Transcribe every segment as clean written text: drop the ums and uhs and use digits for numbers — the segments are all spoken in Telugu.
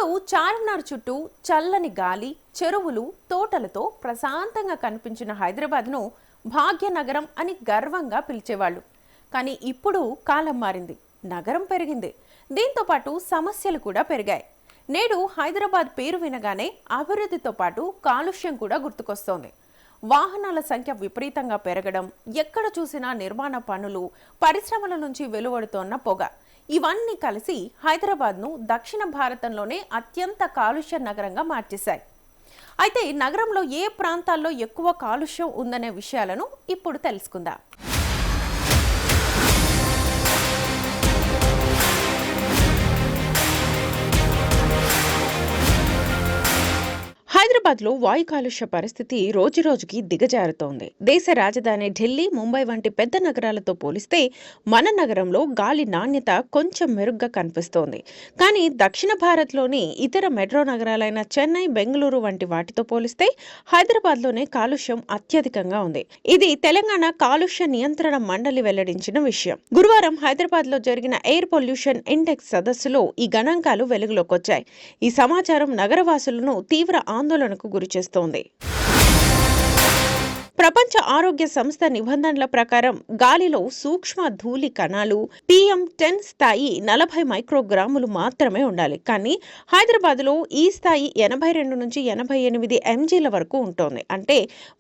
ఒకప్పుడు చార్మినార్ చుట్టూ చల్లని గాలి, చెరువులు, తోటలతో ప్రశాంతంగా కనిపించిన హైదరాబాద్ను భాగ్యనగరం అని గర్వంగా పిలిచేవాళ్ళు. కానీ ఇప్పుడు కాలం మారింది, నగరం పెరిగింది. దీంతో పాటు సమస్యలు కూడా పెరిగాయి. నేడు హైదరాబాద్ పేరు వినగానే అభివృద్ధితో పాటు కాలుష్యం కూడా గుర్తుకొస్తోంది. వాహనాల సంఖ్య విపరీతంగా పెరగడం, ఎక్కడ చూసినా నిర్మాణ పనులు, పరిశ్రమల నుంచి వెలువడుతోన్న పొగ, ఇవన్నీ కలిసి హైదరాబాద్ను దక్షిణ భారతంలోనే అత్యంత కాలుష్య నగరంగా మార్చేశాయి. అయితే నగరంలో ఏ ప్రాంతాల్లో ఎక్కువ కాలుష్యం ఉందనే విషయాలను ఇప్పుడు తెలుసుకుందాం. హైదరాబాద్లో వాయు కాలుష్య పరిస్థితి రోజురోజుకి దిగజారుతోంది. దేశ రాజధాని ఢిల్లీ, ముంబై వంటి పెద్ద నగరాలతో పోలిస్తే మన నగరంలో గాలి నాణ్యత కొంచెం మెరుగ్గా కనిపిస్తోంది. కానీ దక్షిణ భారత్లోని ఇతర మెట్రో నగరాలైన చెన్నై, బెంగళూరు వంటి వాటితో పోలిస్తే హైదరాబాద్లోనే కాలుష్యం అత్యధికంగా ఉంది. ఇది తెలంగాణ కాలుష్య నియంత్రణ మండలి వెల్లడించిన విషయం. గురువారం హైదరాబాద్లో జరిగిన ఎయిర్ పొల్యూషన్ ఇండెక్స్ సదస్సులో ఈ గణాంకాలు వెలుగులోకొచ్చాయి. ఈ సమాచారం నగరవాసులను తీవ్ర ఆందోళనకు గురిచేస్తోంది. ప్రపంచ ఆరోగ్య సంస్థ నిబంధనల ప్రకారం గాలిలో సూక్ష్మ ధూళి కణాలు PM10 స్థాయి 40 మైక్రోగ్రాములు మాత్రమే ఉండాలి. కానీ హైదరాబాద్లో ఈ స్థాయి 82 నుంచి 88 mgల వరకు ఉంటుంది. అంటే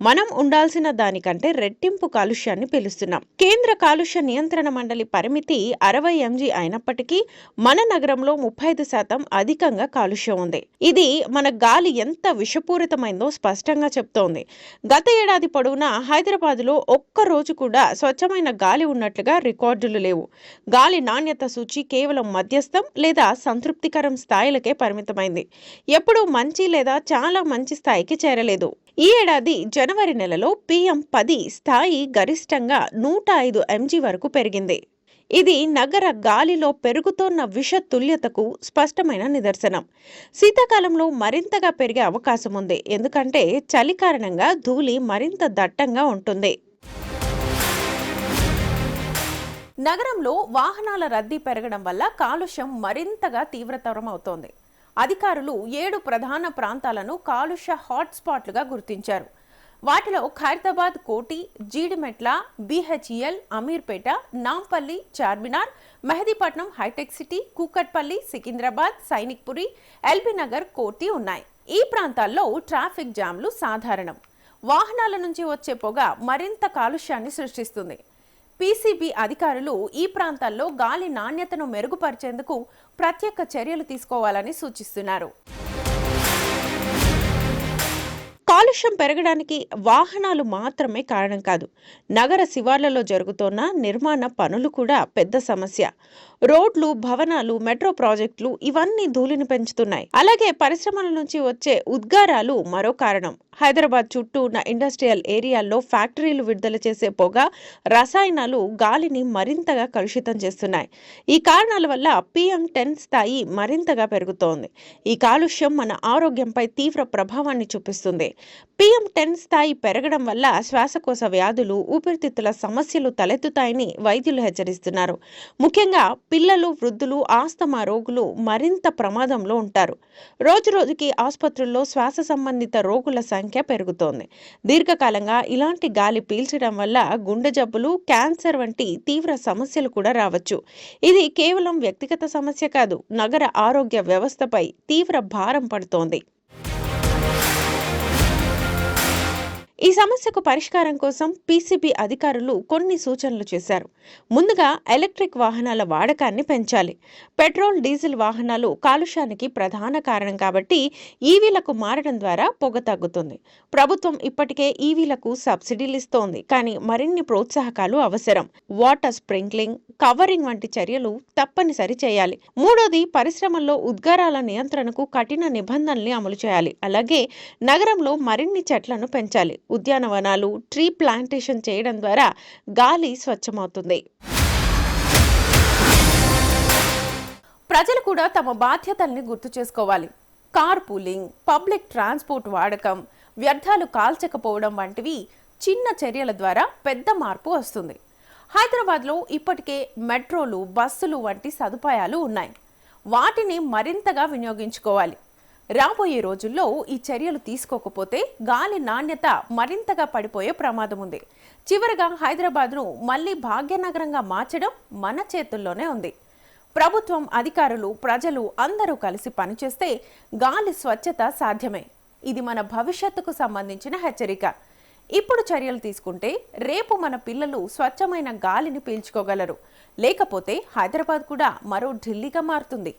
మనం ఉండాల్సిన దానికంటే రెట్టింపు కాలుష్యాన్ని పీలుస్తున్నాం. కేంద్ర కాలుష్య నియంత్రణ మండలి పరిమితి 60 mg అయినప్పటికీ మన నగరంలో 35% అధికంగా కాలుష్యం ఉంది. ఇది మన గాలి ఎంత విషపూరితమైందో స్పష్టంగా చెప్తోంది. గత ఏడాది హైదరాబాద్లో ఒక్క రోజు కూడా స్వచ్ఛమైన గాలి ఉన్నట్లుగా రికార్డులు లేవు. గాలి నాణ్యత సూచి కేవలం మధ్యస్థం లేదా సంతృప్తికరం స్థాయిలకే పరిమితమైంది. ఎప్పుడూ మంచి లేదా చాలా మంచి స్థాయికి చేరలేదు. ఈ ఏడాది జనవరి నెలలో PM10 స్థాయి గరిష్టంగా 105 mg వరకు పెరిగింది. ఇది నగర గాలిలో పెరుగుతోన్న విషతుల్యతకు స్పష్టమైన నిదర్శనం. శీతాకాలంలో మరింతగా పెరిగే అవకాశం ఉంది, ఎందుకంటే చలి కారణంగా ధూళి మరింత దట్టంగా ఉంటుంది. నగరంలో వాహనాల రద్దీ పెరగడం వల్ల కాలుష్యం మరింతగా తీవ్రతరమవుతోంది. అధికారులు 7 ప్రధాన ప్రాంతాలను కాలుష్య హాట్స్పాట్లుగా గుర్తించారు. వాటిలో ఖైరతాబాద్, కోటి, జీడిమెట్ల, BHEL, అమీర్పేట, నాంపల్లి, చార్మినార్, మెహదీపట్నం, హైటెక్ సిటీ, కూకట్పల్లి, సికింద్రాబాద్, సైనిక్పురి, ఎల్బీ నగర్, కోటి ఉన్నాయి. ఈ ప్రాంతాల్లో ట్రాఫిక్ జామ్లు సాధారణం. వాహనాల నుంచి వచ్చే పొగ మరింత కాలుష్యాన్ని సృష్టిస్తుంది. PCB అధికారులు ఈ ప్రాంతాల్లో గాలి నాణ్యతను మెరుగుపరిచేందుకు ప్రత్యేక చర్యలు తీసుకోవాలని సూచిస్తున్నారు. కాలుష్యం పెరగడానికి వాహనాలు మాత్రమే కారణం కాదు. నగర శివార్లలో జరుగుతున్న నిర్మాణ పనులు కూడా పెద్ద సమస్య. రోడ్లు, భవనాలు, మెట్రో ప్రాజెక్టులు ఇవన్నీ ధూళిని పెంచుతున్నాయి. అలాగే పరిశ్రమల నుంచి వచ్చే ఉద్గారాలు మరో కారణం. హైదరాబాద్ చుట్టూ ఉన్న ఇండస్ట్రియల్ ఏరియాల్లో ఫ్యాక్టరీలు విడుదల చేసే పొగ, రసాయనాలు గాలిని మరింతగా కలుషితం చేస్తున్నాయి. ఈ కారణాల వల్ల PM10 స్థాయి మరింతగా పెరుగుతోంది. ఈ కాలుష్యం మన ఆరోగ్యంపై తీవ్ర ప్రభావాన్ని చూపిస్తుంది. PM10 స్థాయి పెరగడం వల్ల శ్వాసకోశ వ్యాధులు, ఊపిరితిత్తుల సమస్యలు తలెత్తుతాయని వైద్యులు హెచ్చరిస్తున్నారు. ముఖ్యంగా పిల్లలు, వృద్ధులు, ఆస్తమా రోగులు మరింత ప్రమాదంలో ఉంటారు. రోజురోజుకి ఆసుపత్రుల్లో శ్వాస సంబంధిత రోగుల సంఖ్య పెరుగుతోంది. దీర్ఘకాలంగా ఇలాంటి గాలి పీల్చడం వల్ల గుండె జబ్బులు, క్యాన్సర్ వంటి తీవ్ర సమస్యలు కూడా రావచ్చు. ఇది కేవలం వ్యక్తిగత సమస్య కాదు, నగర ఆరోగ్య వ్యవస్థపై తీవ్ర భారం పడుతోంది. ఈ సమస్యకు పరిష్కారం కోసం PCB అధికారులు కొన్ని సూచనలు చేశారు. ముందుగా ఎలక్ట్రిక్ వాహనాల వాడకాన్ని పెంచాలి. పెట్రోల్, డీజిల్ వాహనాలు కాలుష్యానికి ప్రధాన కారణం కాబట్టి ఈవీలకు మారడం ద్వారా పొగ తగ్గుతుంది. ప్రభుత్వం ఇప్పటికే ఈవీలకు సబ్సిడీలు ఇస్తోంది, కానీ మరిన్ని ప్రోత్సాహకాలు అవసరం. వాటర్ స్ప్రింక్లింగ్, కవరింగ్ వంటి చర్యలు తప్పనిసరి చేయాలి. మూడోది, పరిశ్రమల్లో ఉద్గారాల నియంత్రణకు కఠిన నిబంధనల్ని అమలు చేయాలి. అలాగే నగరంలో మరిన్ని చెట్లను పెంచాలి. ఉద్యానవనాలు, ట్రీ ప్లాంటేషన్ చేయడం ద్వారా గాలి స్వచ్ఛమవుతుంది. ప్రజలు కూడా తమ బాధ్యతల్ని గుర్తు చేసుకోవాలి. కార్ పూలింగ్, పబ్లిక్ ట్రాన్స్పోర్ట్ వాడకం, వ్యర్థాలు కాల్చకపోవడం వంటివి చిన్న చర్యల ద్వారా పెద్ద మార్పు వస్తుంది. హైదరాబాద్లో ఇప్పటికే మెట్రోలు, బస్సులు వంటి సదుపాయాలు ఉన్నాయి. వాటిని మరింతగా వినియోగించుకోవాలి. రాబోయే రోజుల్లో ఈ చర్యలు తీసుకోకపోతే గాలి నాణ్యత మరింతగా పడిపోయే ప్రమాదం ఉంది. చివరగా హైదరాబాద్ను మళ్లీ భాగ్యనగరంగా మార్చడం మన చేతుల్లోనే ఉంది. ప్రభుత్వం, అధికారులు, ప్రజలు అందరూ కలిసి పనిచేస్తే గాలి స్వచ్ఛత సాధ్యమే. ఇది మన భవిష్యత్తుకు సంబంధించిన హెచ్చరిక. ఇప్పుడు చర్యలు తీసుకుంటే రేపు మన పిల్లలు స్వచ్ఛమైన గాలిని పీల్చుకోగలరు. లేకపోతే హైదరాబాద్ కూడా మరో ఢిల్లీగా మారుతుంది.